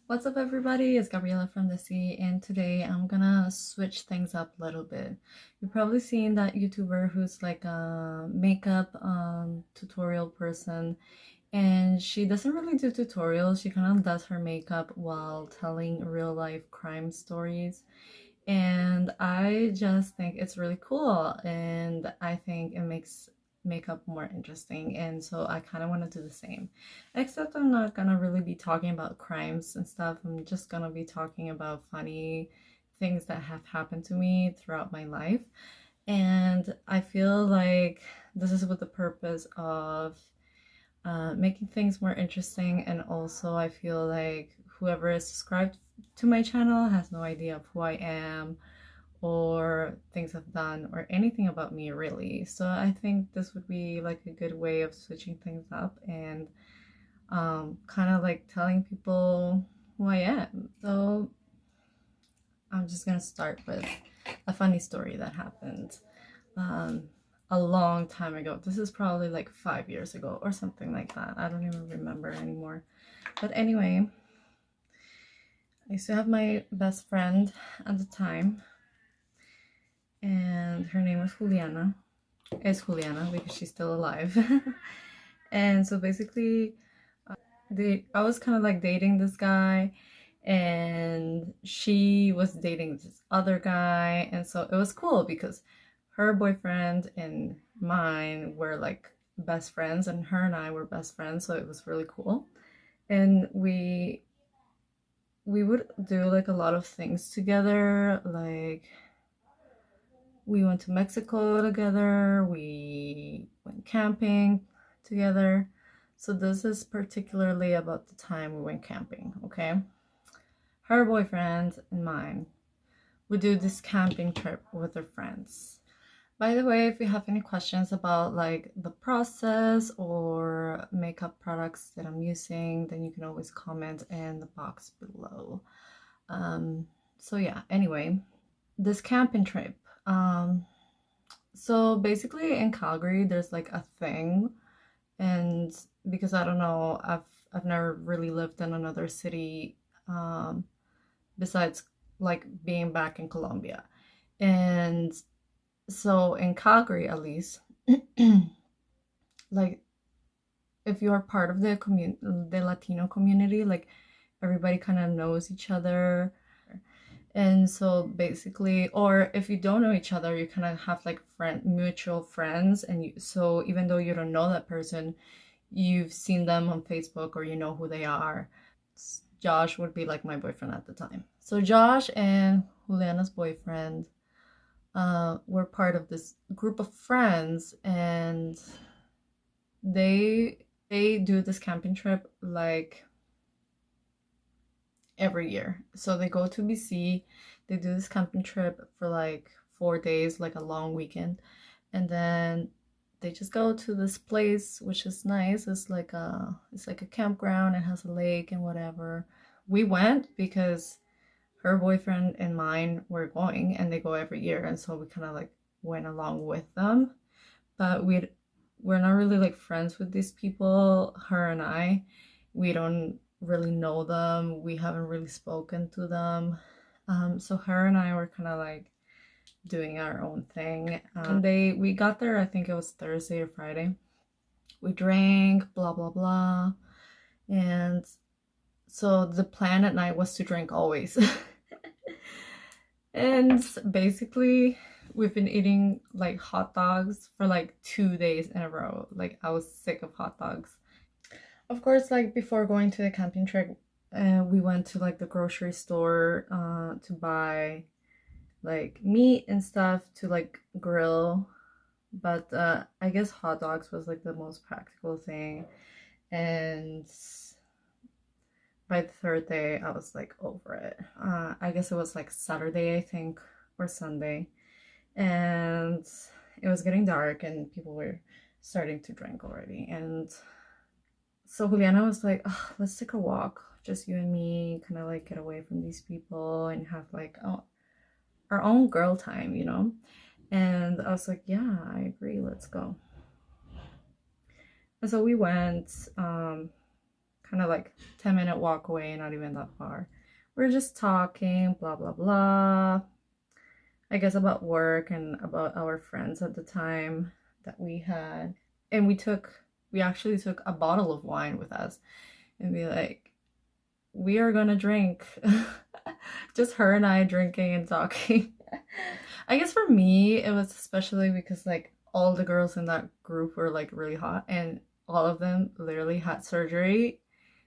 What's up, everybody? It's Gabriela from the Sea, and today I'm gonna switch things up a little bit. You've probably seen that YouTuber who's like a makeup tutorial person, and she doesn't really do tutorials. She kind of does her makeup while telling real life crime stories. And I just think it's really cool, and I think it makes makeup more interesting, and so I kind of want to do the same, except I'm not gonna really be talking about crimes and stuff. I'm just gonna be talking about funny things that have happened to me throughout my life. And I feel like this is with the purpose of making things more interesting. And also I feel like whoever is subscribed to my channel has no idea of who I am or things I've done or anything about me, really. So I think this would be like a good way of switching things up and kind of like telling people who I am. So I'm just gonna start with a funny story that happened um, a long time ago. This is probably like 5 years ago or something like that. I don't even remember anymore. But anyway, I used to have my best friend at the time, and her name was Juliana. Is Juliana because she's still alive. And so basically, I was kind of like dating this guy, and she was dating this other guy, and so it was cool because her boyfriend and mine were like best friends, and her and I were best friends, so it was really cool. And we would do like a lot of things together. Like we went to Mexico together, we went camping together. So this is particularly about the time we went camping, okay? Her boyfriend and mine would do this camping trip with their friends. By the way, if you have any questions about like the process or makeup products that I'm using, then you can always comment in the box below. So yeah, anyway, this camping trip. So basically in Calgary, there's like a thing, and because I don't know, I've never really lived in another city besides like being back in Colombia. And so in Calgary, at least, like if you are part of the Latino community, like everybody kind of knows each other. And so basically, or if you don't know each other, you kind of have like mutual friends, and so even though you don't know that person, you've seen them on Facebook or you know who they are. Josh would be like my boyfriend at the time. So Josh and Juliana's boyfriend were part of this group of friends, and they do this camping trip like every year. So they go to BC, they do this camping trip for like 4 days, like a long weekend, and then they just go to this place which is nice. It's like a campground. It has a lake and whatever. We went because her boyfriend and mine were going, and they go every year, and so we kind of like went along with them. But we're not really like friends with these people. Her and we don't really know them. We haven't really spoken to them. So her and I were kind of like doing our own thing. We got there, I think it was Thursday or Friday. We drank, blah blah blah, and so the plan at night was to drink always. And basically, we've been eating like hot dogs for like 2 days in a row. Like I was sick of hot dogs. Of course, like before going to the camping trip, we went to like the grocery store to buy like meat and stuff to like grill. But I guess hot dogs was like the most practical thing. And by the third day, I was like over it. I guess it was like Saturday, I think, or Sunday. And it was getting dark and people were starting to drink already. And so Juliana was like, oh, let's take a walk, just you and me, kind of like get away from these people and have like our own girl time, you know? And I was like, yeah, I agree, let's go. And so we went, kind kind of like 10-minute walk away, not even that far. We're just talking, blah, blah, blah. I guess about work and about our friends at the time that we had. And we actually took a bottle of wine with us and be like, we are gonna drink. Just her and I drinking and talking. I guess for me, it was especially because like all the girls in that group were like really hot and all of them literally had surgery.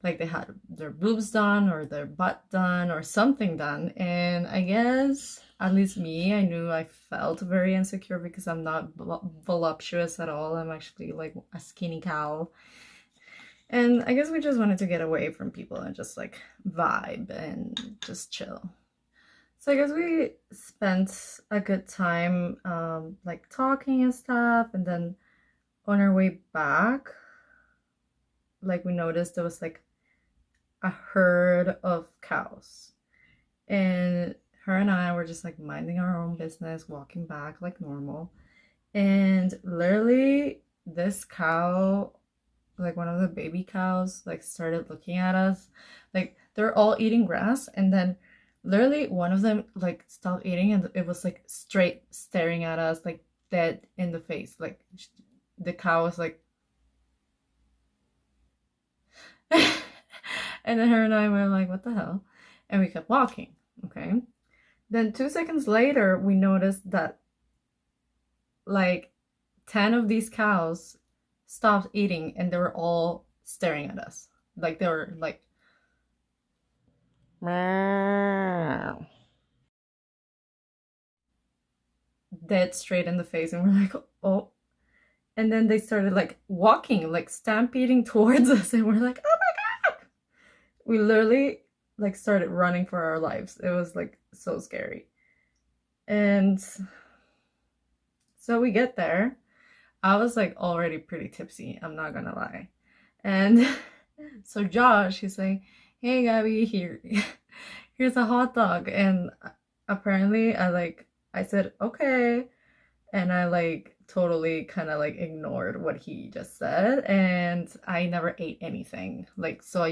Like they had their boobs done or their butt done or something done. And I guess, at least me, I knew I felt very insecure because I'm not voluptuous at all. I'm actually like a skinny cow. And I guess we just wanted to get away from people and just like vibe and just chill. So I guess we spent a good time like talking and stuff. And then on our way back, like we noticed there was like a herd of cows. And her and I were just like minding our own business, walking back like normal. And literally this cow, like one of the baby cows, like started looking at us. Like they're all eating grass, and then literally one of them like stopped eating and it was like straight staring at us, like dead in the face. Like the cow was like and then her and I were like, what the hell? And we kept walking. Okay. Then 2 seconds later, we noticed that like 10 of these cows stopped eating and they were all staring at us. Like they were like dead straight in the face. And we're like, oh. And then they started like walking, like stampeding towards us. And we're like, oh my God. We literally like started running for our lives. It was like so scary. And so we get there. I was like already pretty tipsy, I'm not gonna lie. And so Josh, he's like, hey Gabby, here's a hot dog. And apparently I said okay, and I like totally kind of like ignored what he just said, and I never ate anything. Like so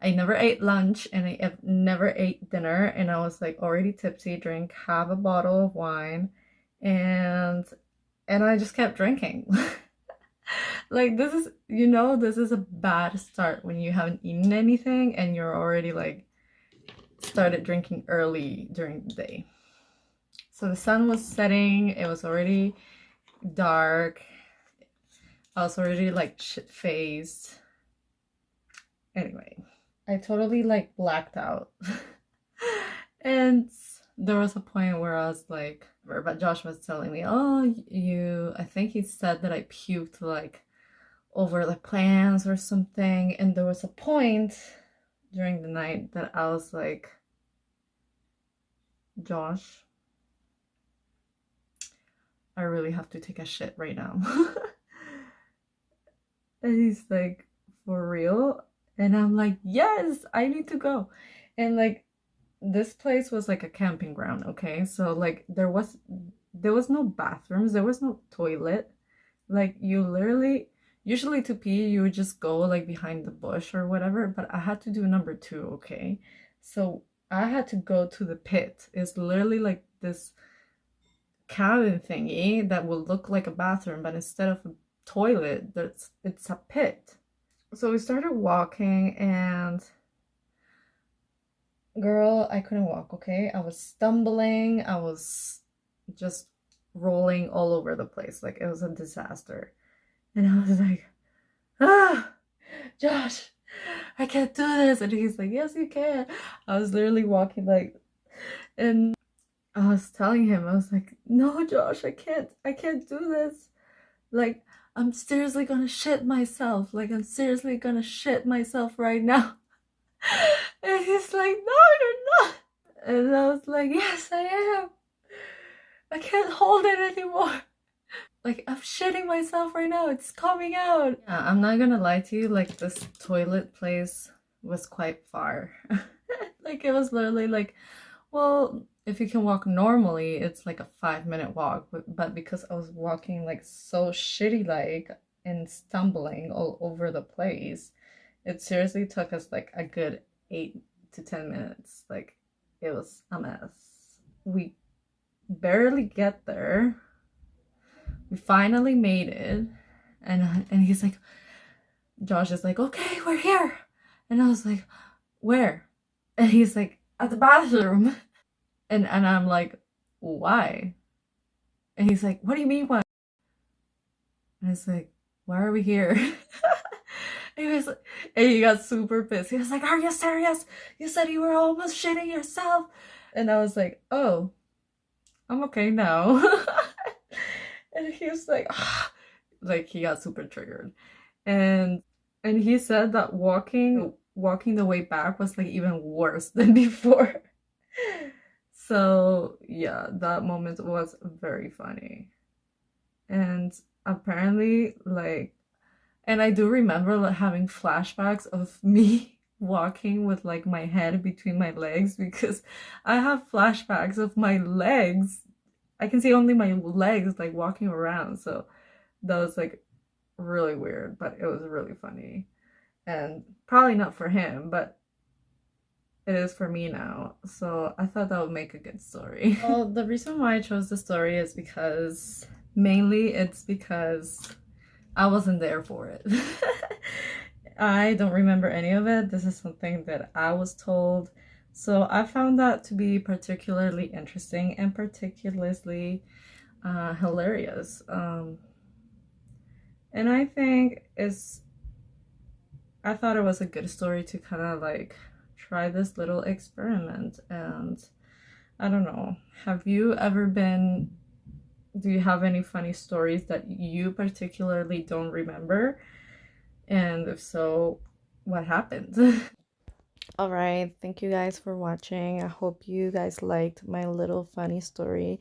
I never ate lunch and I never ate dinner, and I was like already tipsy, drank half a bottle of wine, and I just kept drinking. Like this is, this is a bad start when you haven't eaten anything and you're already like started drinking early during the day. So the sun was setting, it was already dark. I was already like shit-faced. Anyway, I totally like blacked out. And there was a point where I was like, but Josh was telling me, oh, I think he said that I puked like over the plants or something. And there was a point during the night that I was like, Josh, I really have to take a shit right now. And he's like, for real? And I'm like, yes, I need to go. And like, this place was like a camping ground, okay? So like there was no bathrooms, there was no toilet. Like you literally, usually to pee you would just go like behind the bush or whatever, but I had to do number 2, okay? So I had to go to the pit. It's literally like this cabin thingy that will look like a bathroom, but instead of a toilet, it's a pit. So we started walking, and girl, I couldn't walk, okay? I was stumbling, I was just rolling all over the place. Like it was a disaster. And I was like, Josh, I can't do this. And he's like, yes, you can. I was literally walking like, and I was telling him, I was like, no, Josh, I can't do this. Like, I'm seriously gonna shit myself. Like, I'm seriously gonna shit myself right now. And he's like, no, you're not. And I was like, yes, I am. I can't hold it anymore. Like, I'm shitting myself right now. It's coming out. Yeah, I'm not gonna lie to you. Like, this toilet place was quite far. Like, it was literally like, well, if you can walk normally, it's like a 5-minute walk. But because I was walking like so shitty like and stumbling all over the place, It seriously took us like a good 8 to 10 minutes. Like, it was a mess. We barely get there. We finally made it, and he's like, Josh is like, okay, we're here, and I was like, where? And he's like, at the bathroom, and I'm like, why? And he's like, what do you mean why? And I was like, why are we here? He was, and he got super pissed. He was like, are you serious? You said you were almost shitting yourself. And I was like, oh, I'm okay now. And he was like, ah. Like, he got super triggered. And he said that walking the way back was like even worse than before. So yeah, that moment was very funny. And apparently, like, and I do remember like having flashbacks of me walking with like my head between my legs, because I have flashbacks of my legs. I can see only my legs like walking around. So that was like really weird, but it was really funny. And probably not for him, but it is for me now. So I thought that would make a good story. Well, the reason why I chose the story is because mainly it's because I wasn't there for it. I don't remember any of it. This is something that I was told. So I found that to be particularly interesting and particularly hilarious. And I thought it was a good story to kind of like try this little experiment. And I don't know, do you have any funny stories that you particularly don't remember? And if so, what happened? All right, thank you guys for watching. I hope you guys liked my little funny story.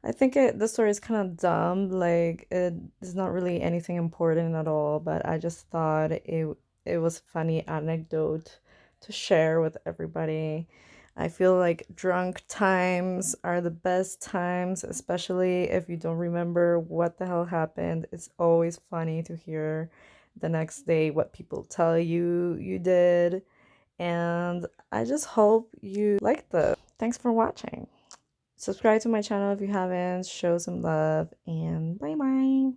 I think the story is kind of dumb, like it is not really anything important at all, but I just thought it was a funny anecdote to share with everybody. I feel like drunk times are the best times, especially if you don't remember what the hell happened. It's always funny to hear the next day what people tell you did. And I just hope you liked this. Thanks for watching. Subscribe to my channel if you haven't, show some love, and bye bye.